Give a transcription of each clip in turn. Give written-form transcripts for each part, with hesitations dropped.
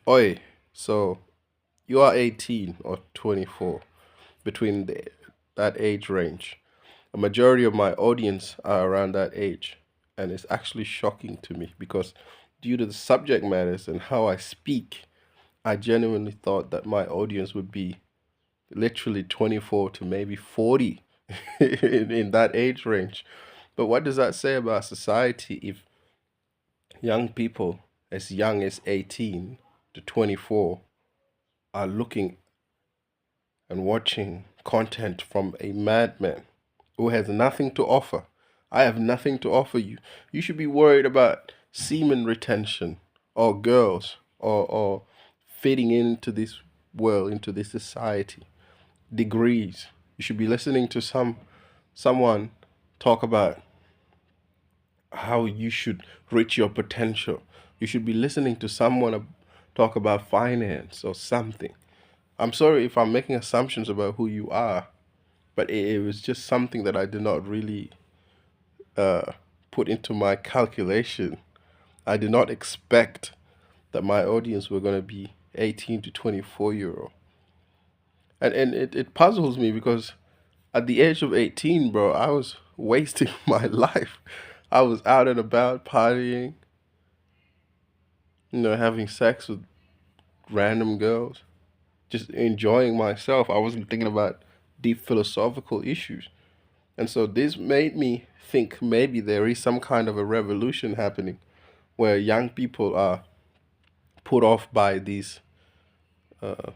Oi, so you are 18 or 24, between that age range. A majority of my audience are around that age, and it's actually shocking to me because, due to the subject matters and how I speak, I genuinely thought that my audience would be literally 24 to maybe 40 in that age range. But what does that say about society if young people as young as 18 to 24 are looking and watching content from a madman who has nothing to offer? I have nothing to offer you. You should be worried about semen retention or girls or fitting into this world, into this society. Degrees. You should be listening to someone talk about how you should reach your potential. You should be listening to someone talk about finance or something. I'm sorry if I'm making assumptions about who you are, but it was just something that I did not really uh, put into my calculation. I did not expect that my audience were going to be 18 to 24-year-old. And it puzzles me because at the age of 18, bro, I was wasting my life. I was out and about partying, having sex with random girls, just enjoying myself. I wasn't thinking about deep philosophical issues. And so this made me think maybe there is some kind of a revolution happening where young people are put off by these uh,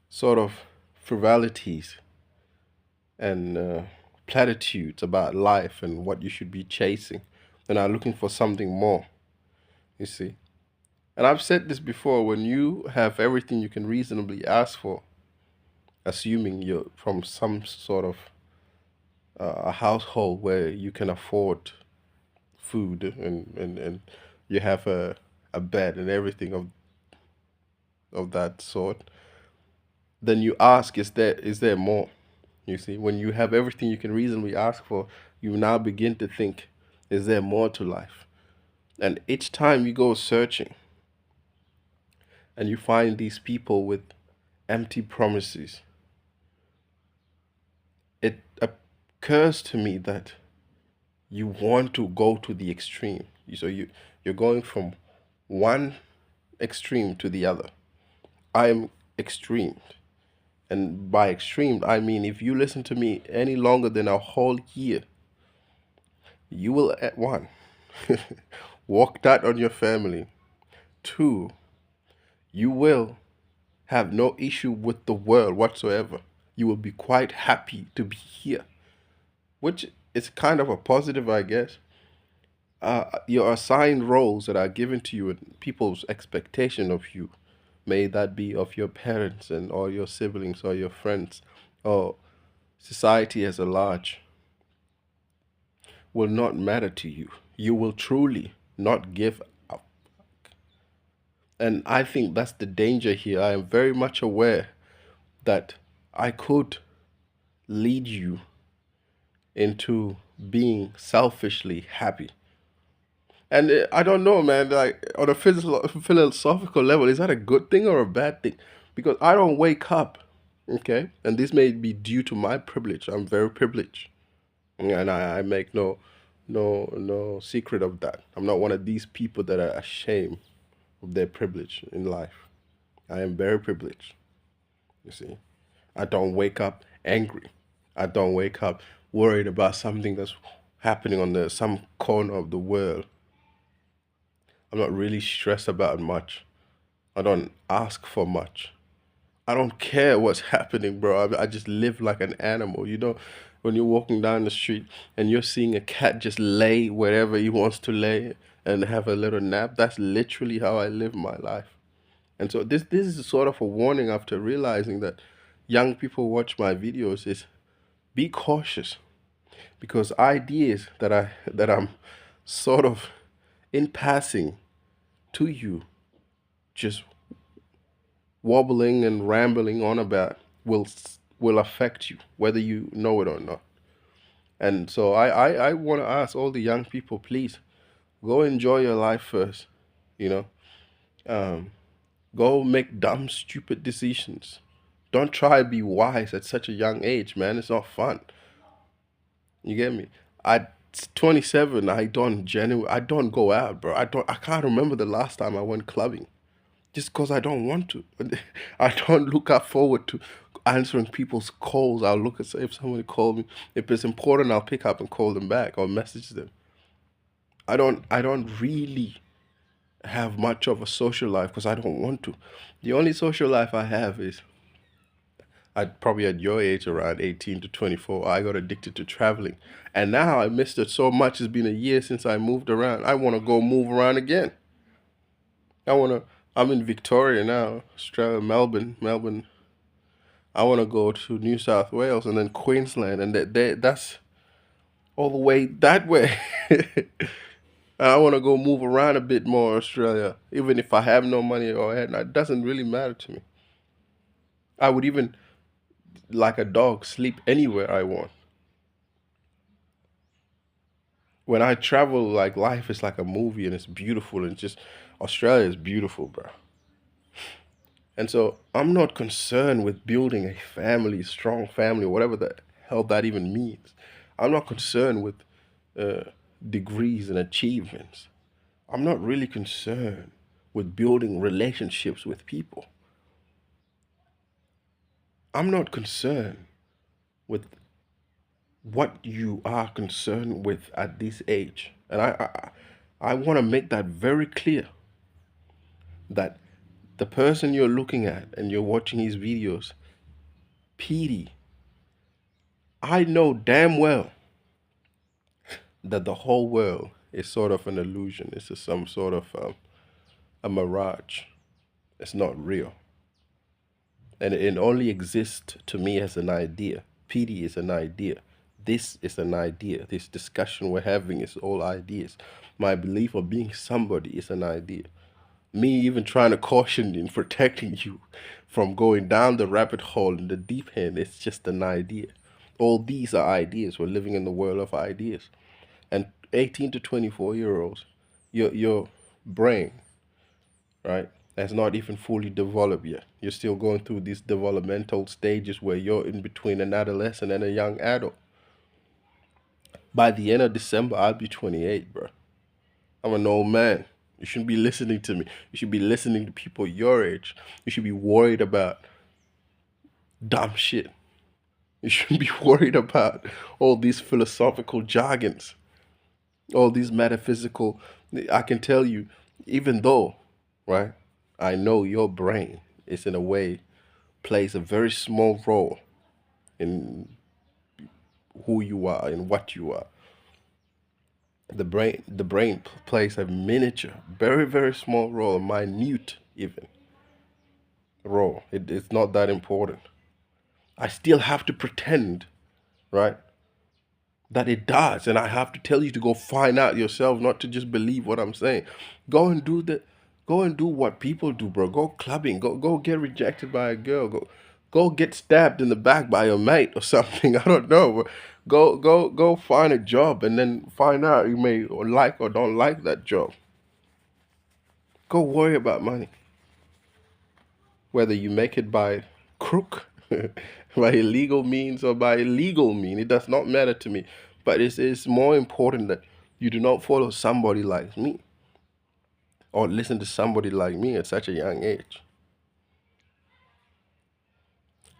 sort of frivolities and platitudes about life and what you should be chasing and are looking for something more, you see. And I've said this before, when you have everything you can reasonably ask for, assuming you're from some sort of a household where you can afford food and you have a bed and everything of that sort, then you ask, is there more? You see, when you have everything you can reasonably ask for, you now begin to think, is there more to life? And each time you go searching and you find these people with empty promises, it occurs to me that you want to go to the extreme. So you're going from one extreme to the other. I'm extreme. And by extreme, I mean if you listen to me any longer than a whole year, you will, at one, walk that on your family. Two, you will have no issue with the world whatsoever. You will be quite happy to be here, which is kind of a positive, I guess. Your assigned roles that are given to you and people's expectation of you, may that be of your parents and or your siblings or your friends or society as a large, will not matter to you. You will truly not give up. And I think that's the danger here. I am very much aware that I could lead you into being selfishly happy. And I don't know, man, like on a philosophical level, is that a good thing or a bad thing? Because I don't wake up, okay? And this may be due to my privilege. I'm very privileged. And I make no secret of that. I'm not one of these people that are ashamed of their privilege in life. I am very privileged, you see. I don't wake up angry. I don't wake up worried about something that's happening on some corner of the world. I'm not really stressed about much. I don't ask for much. I don't care what's happening, bro. I just live like an animal. When you're walking down the street and you're seeing a cat just lay wherever he wants to lay and have a little nap, that's literally how I live my life. And so this is sort of a warning after realizing that young people watch my videos is be cautious because ideas that I'm sort of in passing to you, just wobbling and rambling on about, will affect you whether you know it or not. And so I want to ask all the young people, please go enjoy your life first, you know. Go make dumb, stupid decisions. Don't try to be wise at such a young age, man. It's not fun. You get me? At 27, I don't go out, bro. I can't remember the last time I went clubbing. Just because I don't want to. I don't look up forward to answering people's calls. I'll look at say if somebody called me. If it's important, I'll pick up and call them back or message them. I don't really have much of a social life because I don't want to. The only social life I have is I probably at your age around 18 to 24, I got addicted to traveling. And now I missed it so much. It's been a year since I moved around. I want to go move around again. I want to I'm in Victoria now, Australia, Melbourne. I want to go to New South Wales and then Queensland and that's all the way that way. I want to go move around a bit more Australia, even if I have no money or it doesn't really matter to me. I would even, like a dog, sleep anywhere I want. When I travel, like life is like a movie and it's beautiful and just Australia is beautiful, bro. And so I'm not concerned with building a family, strong family, whatever the hell that even means. I'm not concerned with uh, degrees and achievements. I'm not really concerned with building relationships with people. I'm not concerned with what you are concerned with at this age. And I want to make that very clear that the person you're looking at and you're watching his videos, PD, I know damn well that the whole world is sort of an illusion. It's just some sort of a mirage. It's not real. And it only exists to me as an idea. PD is an idea. This is an idea. This discussion we're having is all ideas. My belief of being somebody is an idea. Me even trying to caution you and protecting you from going down the rabbit hole in the deep end, it's just an idea. All these are ideas. We're living in the world of ideas. And 18 to 24-year-olds, your brain, right, has not even fully developed yet. You're still going through these developmental stages where you're in between an adolescent and a young adult. By the end of December, I'll be 28, bro. I'm an old man. You shouldn't be listening to me. You should be listening to people your age. You should be worried about dumb shit. You shouldn't be worried about all these philosophical jargons, all these metaphysical. I can tell you, even though, right, I know your brain is in a way plays a very small role in who you are and what you are. The brain plays a miniature, very very small role, a minute even role. It's not that important. I still have to pretend, right, that it does, and I have to tell you to go find out yourself, not to just believe what I'm saying. Go and do the, go and do what people do, bro. Go clubbing. Go get rejected by a girl. Go get stabbed in the back by your mate or something. I don't know. Go find a job and then find out you may or like or don't like that job. Go worry about money. Whether you make it by crook, by illegal means or by legal means, it does not matter to me. But it's more important that you do not follow somebody like me or listen to somebody like me at such a young age.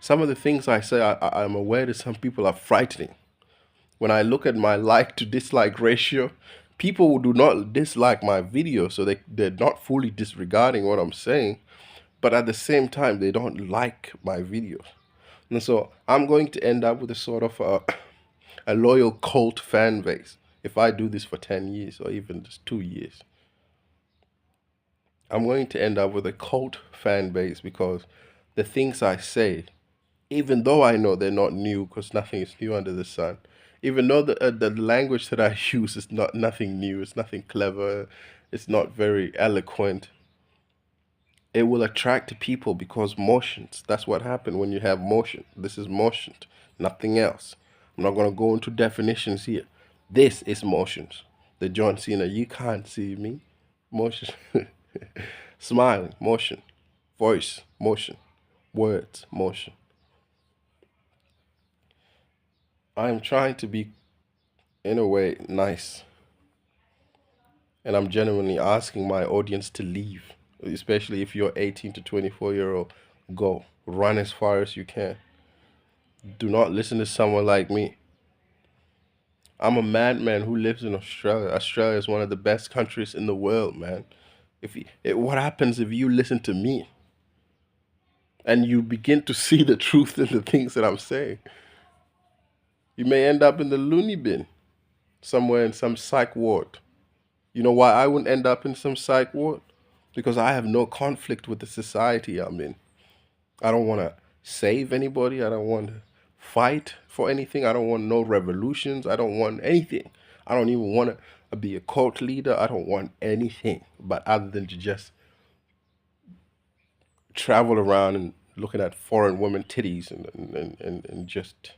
Some of the things I say, I'm aware that some people are frightening. When I look at my like to dislike ratio, people who do not dislike my video, so they're not fully disregarding what I'm saying, but at the same time, they don't like my videos. And so I'm going to end up with a sort of a loyal cult fan base if I do this for 10 years or even just 2 years. I'm going to end up with a cult fan base because the things I say, even though I know they're not new because nothing is new under the sun, even though the language that I use is not nothing new, it's nothing clever, it's not very eloquent, it will attract people because motions. That's what happened when you have motion. This is motion, nothing else. I'm not going to go into definitions here. This is motions. The John Cena, you can't see me. Motion. Smiling, motion. Voice, motion. Words, motion. I am trying to be, in a way, nice. And I'm genuinely asking my audience to leave, especially if you're 18 to 24-year-old. Go. Run as far as you can. Do not listen to someone like me. I'm a madman who lives in Australia. Australia is one of the best countries in the world, man. What happens if you listen to me and you begin to see the truth in the things that I'm saying? You may end up in the loony bin, somewhere in some psych ward. You know why I wouldn't end up in some psych ward? Because I have no conflict with the society I'm in. I don't want to save anybody. I don't want to fight for anything. I don't want no revolutions. I don't want anything. I don't even want to be a cult leader. I don't want anything but other than to just travel around and looking at foreign women titties and just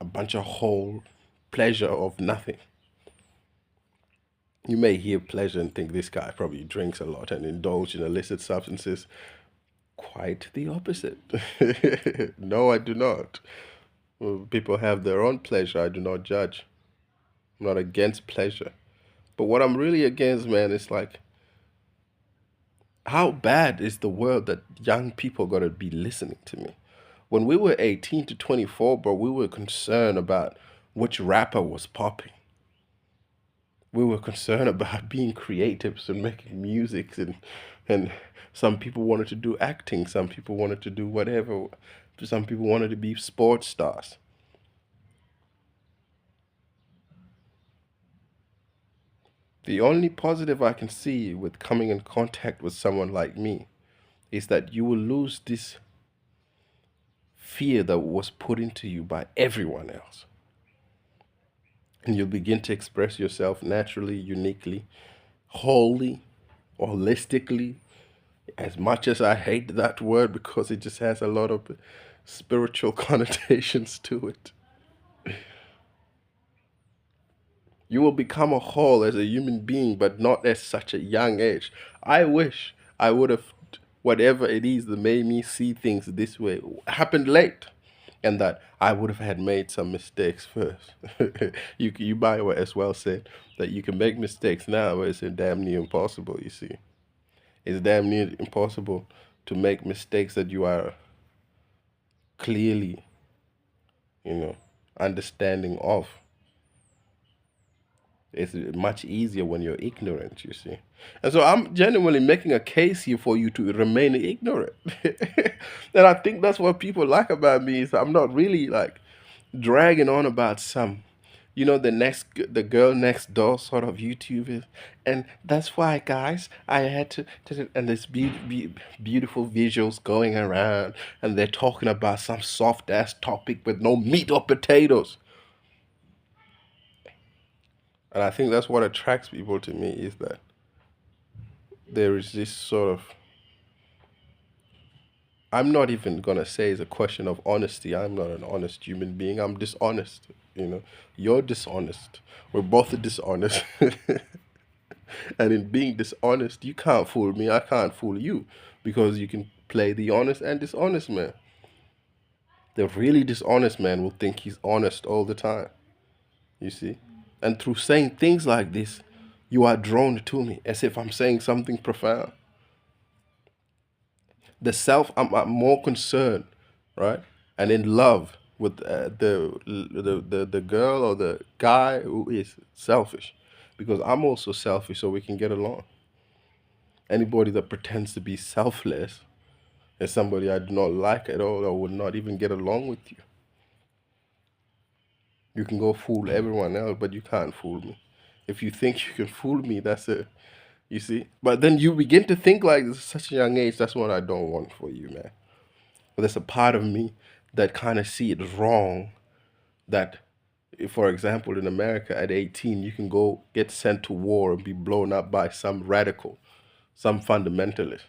a bunch of whole pleasure of nothing. You may hear pleasure and think this guy probably drinks a lot and indulge in illicit substances. Quite the opposite. No, I do not. Well, people have their own pleasure. I do not judge. I'm not against pleasure. But what I'm really against, man, is like, how bad is the world that young people gotta be listening to me? When we were 18 to 24, bro, we were concerned about which rapper was popping. We were concerned about being creatives and making music, and some people wanted to do acting, some people wanted to do whatever, some people wanted to be sports stars. The only positive I can see with coming in contact with someone like me is that you will lose this fear that was put into you by everyone else. And you'll begin to express yourself naturally, uniquely, wholly, holistically. As much as I hate that word because it just has a lot of spiritual connotations to it. You will become a whole as a human being, but not at such a young age. I wish I would have, whatever it is that made me see things this way, happened late. And that I would have had made some mistakes first. You might as well say that you can make mistakes now, but it's damn near impossible, you see. It's damn near impossible to make mistakes that you are clearly, you know, understanding of. It's much easier when you're ignorant, you see. And so I'm genuinely making a case here for you to remain ignorant. And I think that's what people like about me is I'm not really like dragging on about some, the girl next door sort of YouTubers. And that's why, guys, I had and there's beautiful visuals going around and they're talking about some soft ass topic with no meat or potatoes. And I think that's what attracts people to me is that there is this sort of, I'm not even gonna say it's a question of honesty. I'm not an honest human being. I'm dishonest. You're dishonest. We're both dishonest. And in being dishonest, you can't fool me. I can't fool you because you can play the honest and dishonest man. The really dishonest man will think he's honest all the time. You see? And through saying things like this, you are drawn to me as if I'm saying something profound. I'm more concerned, right? And in love with the girl or the guy who is selfish. Because I'm also selfish so we can get along. Anybody that pretends to be selfless is somebody I do not like at all or would not even get along with you. You can go fool everyone else, but you can't fool me. If you think you can fool me, that's it. You see? But then you begin to think like this at such a young age, that's what I don't want for you, man. But there's a part of me that kind of see it wrong that, if, for example, in America at 18, you can go get sent to war and be blown up by some radical, some fundamentalist,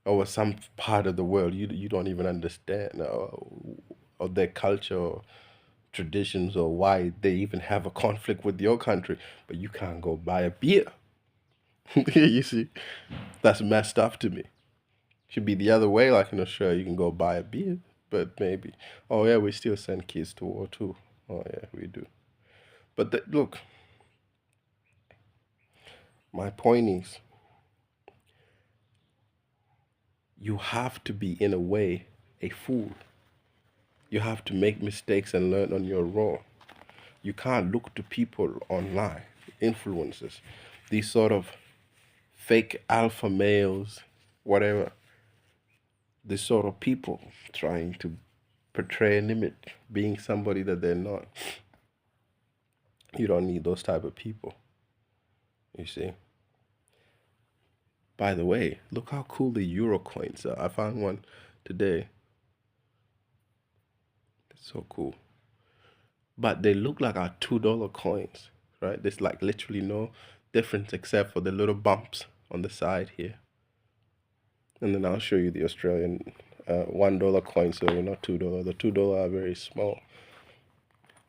or some part of the world you don't even understand, or their culture or traditions or why they even have a conflict with your country, but you can't go buy a beer. You see, that's messed up to me. Should be the other way, like in Australia, you can go buy a beer, but maybe. Oh yeah, we still send kids to war too. Oh yeah, we do. But look, my point is, you have to be in a way a fool. You have to make mistakes and learn on your own. You can't look to people online, influencers, these sort of fake alpha males, whatever, these sort of people trying to portray an image, being somebody that they're not. You don't need those type of people, you see. By the way, look how cool the euro coins are. I found one today. It's so cool. But they look like our $2 coins, right? There's like literally no difference except for the little bumps on the side here. And then I'll show you the Australian $1 coins, so not $2. The $2 are very small.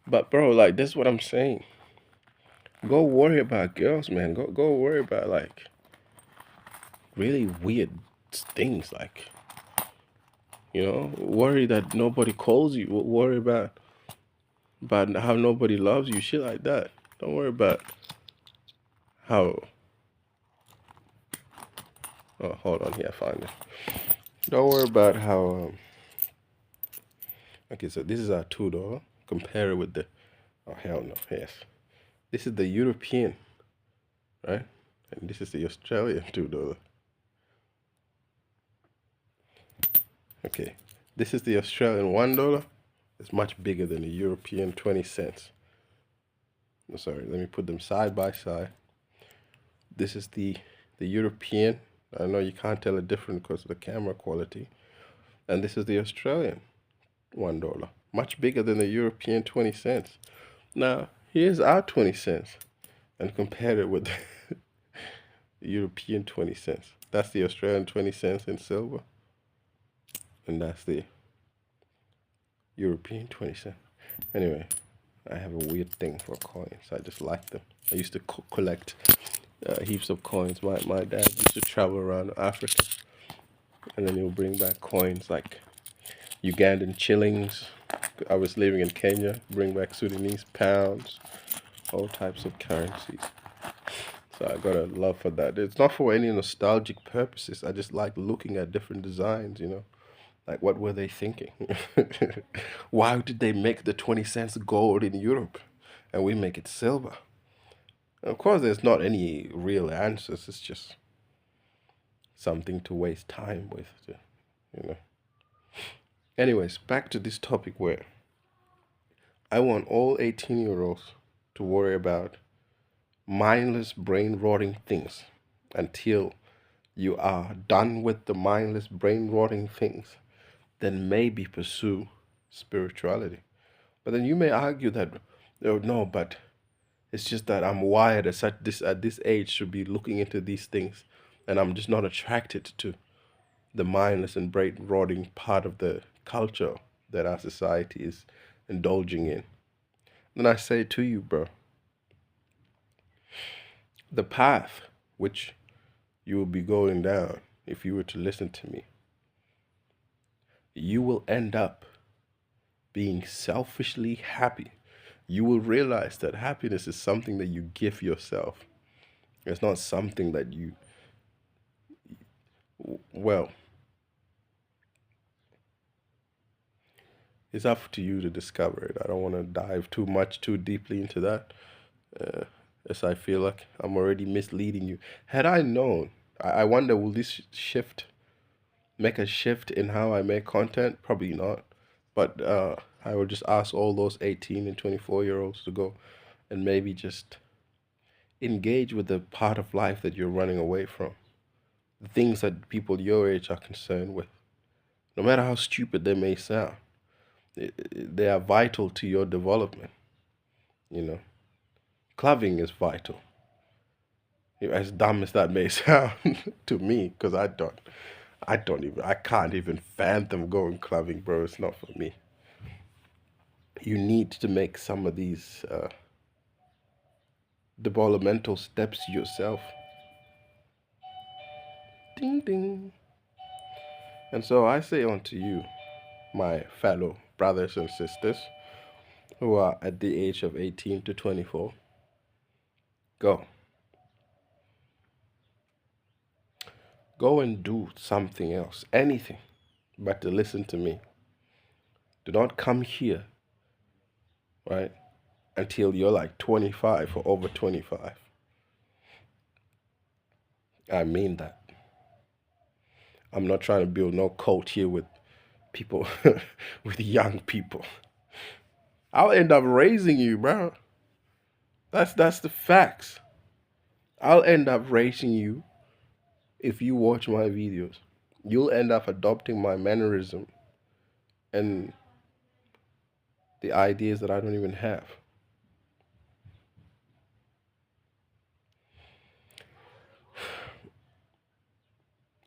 But bro, like this is what I'm saying. Go worry about girls, man. Go worry about like really weird things, like worry that nobody calls you. Worry about how nobody loves you, shit like that. Don't worry about how. Oh, hold on here, I find it. Don't worry about how. Okay, so this is our $2. Compare it with the. Oh hell no, yes. This is the European, right? And this is the Australian $2. Okay, this is the Australian $1. It's much bigger than the European 20 cents. Sorry, let me put them side by side. This is the European. I know you can't tell the difference because of the camera quality. And this is the Australian $1. Much bigger than the European 20 cents. Now, here's our 20 cents. And compare it with the European 20 cents. That's the Australian 20 cents in silver. And that's the European 20 cents. Anyway, I have a weird thing for coins. I just like them. I used to collect heaps of coins. My dad used to travel around Africa, and then he'll bring back coins like Ugandan shillings. I was living in Kenya, bring back Sudanese pounds, all types of currencies. So I got a love for that. It's not for any nostalgic purposes. I just like looking at different designs, Like, what were they thinking? Why did they make the 20 cents gold in Europe and we make it silver? Of course, there's not any real answers. It's just something to waste time with, Anyways, back to this topic where I want all 18-year-olds to worry about mindless, brain-rotting things until you are done with the mindless, brain-rotting things. Then maybe pursue spirituality. But then you may argue that, oh, no, but it's just that I'm wired at this age to be looking into these things, and I'm just not attracted to the mindless and brain rotting part of the culture that our society is indulging in. Then I say to you, bro, the path which you will be going down, if you were to listen to me, you will end up being selfishly happy. You will realize that happiness is something that you give yourself. It's not something that well, it's up to you to discover it. I don't want to dive too deeply into that, as I feel like I'm already misleading you. Had I known, I wonder, will this make a shift in how I make content? Probably not. But I would just ask all those 18 and 24-year-olds to go and maybe just engage with the part of life that you're running away from. The things that people your age are concerned with. No matter how stupid they may sound, they are vital to your development. Clubbing is vital. As dumb as that may sound to me, because I can't even fathom going clubbing, bro. It's not for me. You need to make some of these developmental steps yourself. Ding ding. And so I say unto you, my fellow brothers and sisters who are at the age of 18 to 24, go. Go and do something else, anything, but to listen to me. Do not come here, right, until you're like 25 or over 25. I mean that. I'm not trying to build no cult here with people, with young people. I'll end up raising you, bro. That's the facts. I'll end up raising you if you watch my videos. You'll end up adopting my mannerism and the ideas that I don't even have.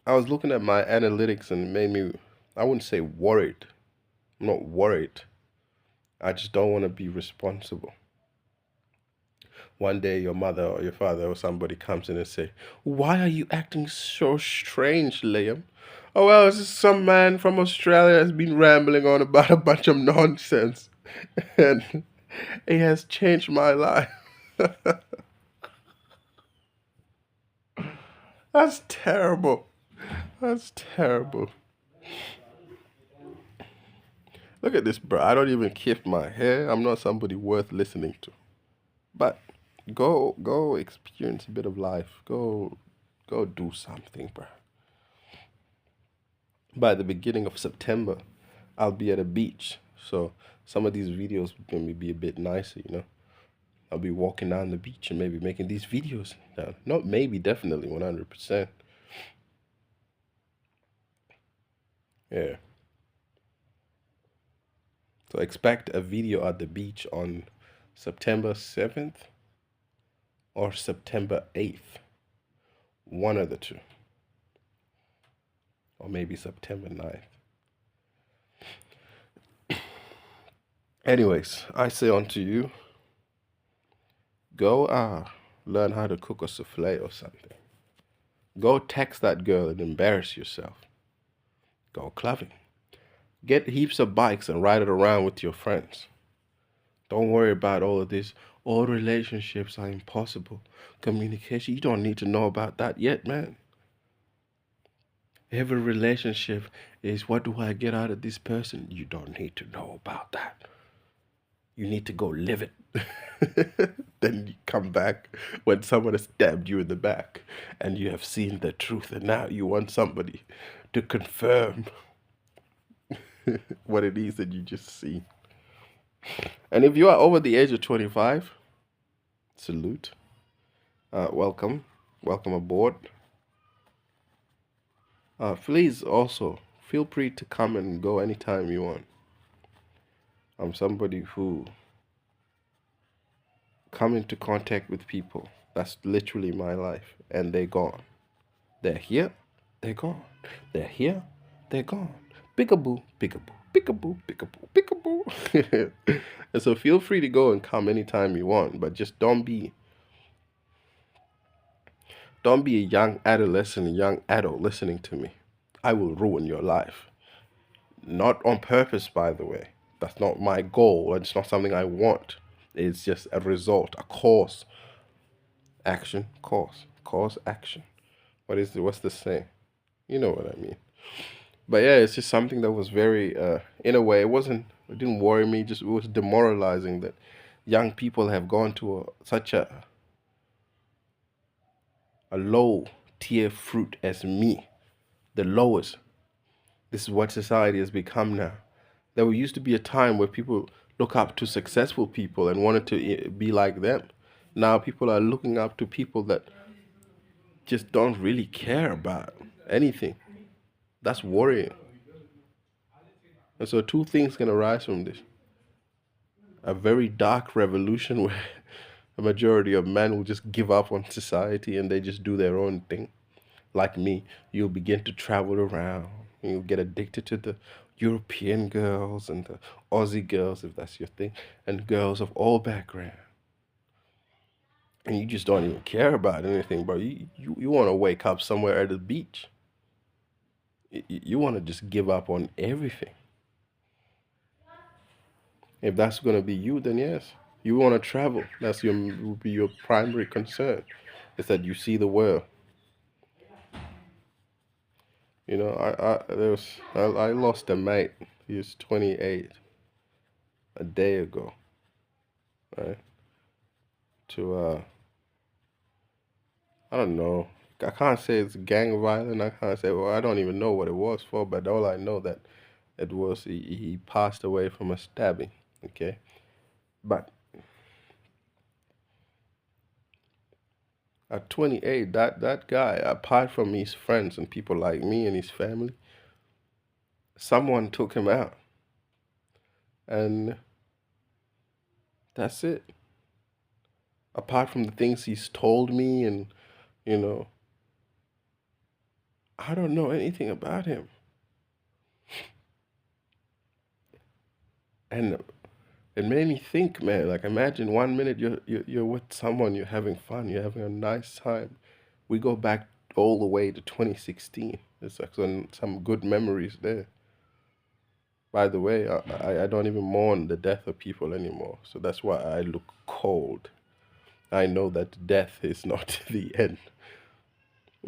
I was looking at my analytics and it made me, I wouldn't say worried. I'm not worried. I just don't want to be responsible. One day your mother or your father or somebody comes in and say, "Why are you acting so strange, Liam?" "Oh, well, it's just some man from Australia has been rambling on about a bunch of nonsense. And it has changed my life." That's terrible. That's terrible. Look at this, bro. I don't even keep my hair. I'm not somebody worth listening to. But go experience a bit of life. Go do something, bro. By the beginning of September, I'll be at a beach. So some of these videos will maybe be a bit nicer, you know. I'll be walking down the beach and maybe making these videos. Now, not maybe, definitely, 100%. Yeah. So expect a video at the beach on September 7th or September 8th. One of the two. Or maybe September 9th. Anyways, I say unto you, go learn how to cook a souffle or something. Go text that girl and embarrass yourself. Go clubbing. Get heaps of bikes and ride it around with your friends. Don't worry about all of this. All relationships are impossible. Communication, you don't need to know about that yet, man. Every relationship is, what do I get out of this person? You don't need to know about that. You need to go live it. Then you come back when someone has stabbed you in the back and you have seen the truth, and now you want somebody to confirm what it is that you just see. And if you are over the age of 25, salute. Welcome. Welcome aboard. Please also feel free to come and go anytime you want. I'm somebody who come into contact with people. That's literally my life. And they're gone. They're here, they're gone. They're here, they're gone. Peekaboo, peekaboo, peekaboo, peekaboo, peekaboo. And so feel free to go and come anytime you want, but just don't be a young adolescent, a young adult listening to me. I will ruin your life. Not on purpose, by the way. That's not my goal. It's not something I want. It's just a result, a cause. Action, cause, action. What's the saying? You know what I mean. But yeah, it's just something that was very, in a way, it didn't worry me. Just, it was demoralizing that young people have gone to such a low tier fruit as me, the lowest. This is what society has become now. There used to be a time where people look up to successful people and wanted to be like them. Now people are looking up to people that just don't really care about anything. That's worrying. And so two things can arise from this. A very dark revolution where a majority of men will just give up on society and they just do their own thing. Like me, you'll begin to travel around. You'll get addicted to the European girls and the Aussie girls, if that's your thing, and girls of all backgrounds. And you just don't even care about anything, bro. You want to wake up somewhere at the beach. You want to just give up on everything. If that's going to be you, then yes, you want to travel. That's your will be your primary concern, is that you see the world. I lost a mate. He was 28 a day ago, right? To I don't know. I can't say it's gang violence. I can't say, well, I don't even know what it was for, but all I know that it was he passed away from a stabbing. Okay, but at 28, that guy, apart from his friends and people like me and his family, someone took him out, and that's it. Apart from the things he's told me, and you know, I don't know anything about him. And it made me think, man. Like, imagine 1 minute you're with someone, you're having fun, you're having a nice time. We go back all the way to 2016. It's like some good memories there. By the way, I don't even mourn the death of people anymore. So that's why I look cold. I know that death is not the end.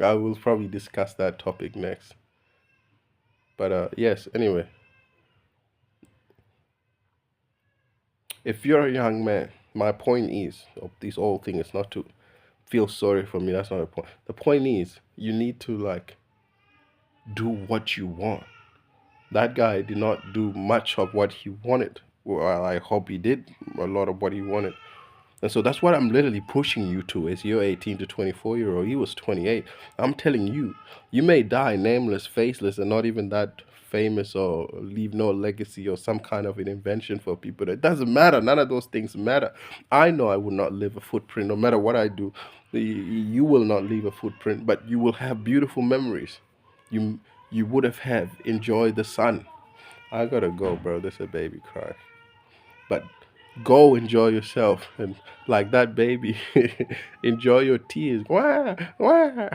I will probably discuss that topic next. But yes, anyway, if you're a young man, my point is, of this whole thing is not to feel sorry for me. That's not the point. The point is, you need to like do what you want. That guy did not do much of what he wanted. Well, I hope he did a lot of what he wanted. And so that's what I'm literally pushing you to, is you're 18 to 24-year-old. He was 28. I'm telling you, you may die nameless, faceless, and not even that famous, or leave no legacy or some kind of an invention for people. It doesn't matter. None of those things matter. I know I will not leave a footprint no matter what I do. You will not leave a footprint, but you will have beautiful memories. You would have enjoyed the sun. I gotta go, bro. There's a baby cry. But go enjoy yourself, and like that baby, enjoy your tears. Wah, wah.